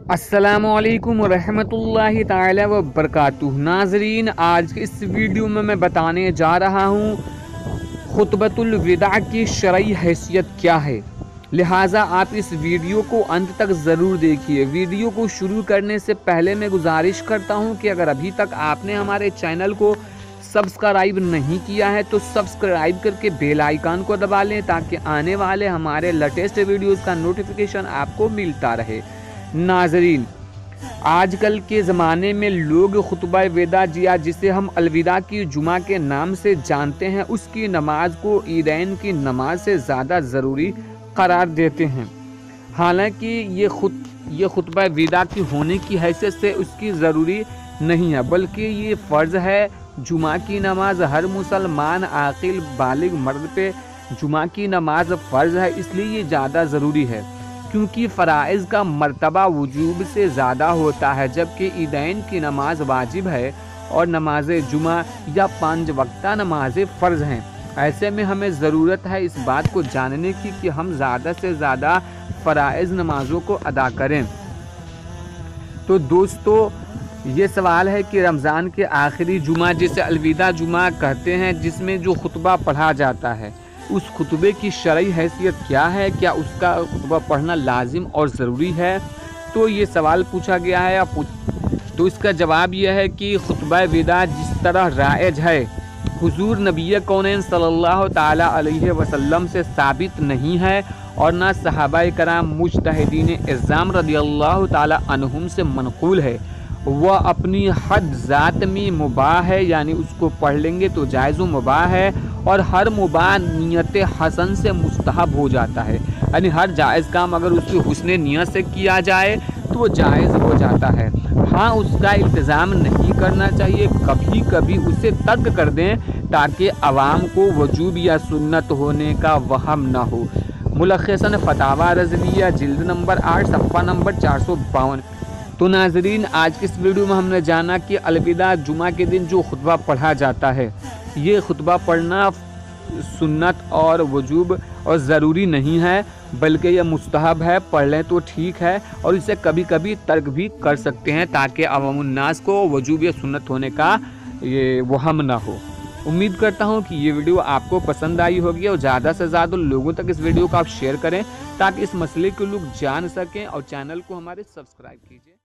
अस्सलामुअलैकुम रहमतुल्लाहि ताला व बरकातुहू। नाजरीन, आज के इस वीडियो में मैं बताने जा रहा हूँ खुतबतुल विदा की शरई हैसियत क्या है। लिहाजा आप इस वीडियो को अंत तक ज़रूर देखिए। वीडियो को शुरू करने से पहले मैं गुजारिश करता हूँ कि अगर अभी तक आपने हमारे चैनल को सब्सक्राइब नहीं किया है तो सब्सक्राइब करके बेल आइकन को दबा लें ताकि आने वाले हमारे लेटेस्ट वीडियोस का नोटिफिकेशन आपको मिलता रहे। नाजरीन, आजकल के ज़माने में लोग खुतबा विदा या जिसे हम अलविदा की जुमा के नाम से जानते हैं, उसकी नमाज को ईदैन की नमाज से ज़्यादा ज़रूरी करार देते हैं। हालांकि ये खुतबा विदा की होने की हैसियत से उसकी ज़रूरी नहीं है, बल्कि ये फ़र्ज़ है। जुमा की नमाज हर मुसलमान आकिल बालिग मर्द पे जुमा की नमाज फ़र्ज़ है, इसलिए ये ज़्यादा ज़रूरी है क्योंकि फ़राइज़ का मर्तबा वजूब से ज़्यादा होता है, जबकि ईदैन की नमाज वाजिब है और नमाज जुमा या 5 वक्ता नमाज फ़र्ज़ हैं। ऐसे में हमें ज़रूरत है इस बात को जानने की कि हम ज़्यादा से ज़्यादा फ़राइज़ नमाज़ों को अदा करें। तो दोस्तों, ये सवाल है कि रमज़ान के आखिरी जुमा जिसे अलविदा जुमा कहते हैं, जिसमें जो खुतबा पढ़ा जाता है, उस खुतबे की शरई हैसियत क्या है? क्या उसका खुतबा पढ़ना लाजिम और ज़रूरी है? तो ये सवाल पूछा गया है। तो इसका जवाब यह है कि खुतबा विदा जिस तरह राइज है हुजूर नबी कौनैन सल्लल्लाहु ताला अलैहि वसल्लम से साबित नहीं है और ना सहाबाए कराम मुज्तहिदीन इज़्ज़ाम रज़ियल्लाहु ताला अन्हुम से मनक़ूल है। वह अपनी हद ज़ात में मुबाह है, यानी उसको पढ़ लेंगे तो जायज़ व मुबाह है, और हर मुबाह नियत हसन से मुस्तहब हो जाता है, यानी हर जायज़ काम अगर उसकी हुस्न नियत से किया जाए तो वो जायज़ हो जाता है। हाँ, उसका इल्तिज़ाम नहीं करना चाहिए, कभी कभी उसे तर्क कर दें ताकि अवाम को वजूब या सुन्नत होने का वहम न हो। मुलख्खसन फतावा रज़विया जिल्द नंबर 8 सफ़ा नंबर 452। तो नाजरीन, आज की इस वीडियो में हमने जाना कि अलविदा जुमा के दिन जो खुतबा पढ़ा जाता है, ये खुतबा पढ़ना सुन्नत और वजूब और ज़रूरी नहीं है, बल्कि यह मुस्तहब है। पढ़ लें तो ठीक है, और इसे कभी कभी तर्क भी कर सकते हैं ताकि अवामुन्नास को वजूब या सुन्नत होने का ये वहम ना हो। उम्मीद करता हूँ कि ये वीडियो आपको पसंद आई होगी और ज़्यादा से ज़्यादा लोगों तक इस वीडियो को आप शेयर करें ताकि इस मसले को लोग जान सकें, और चैनल को हमारे सब्सक्राइब कीजिए।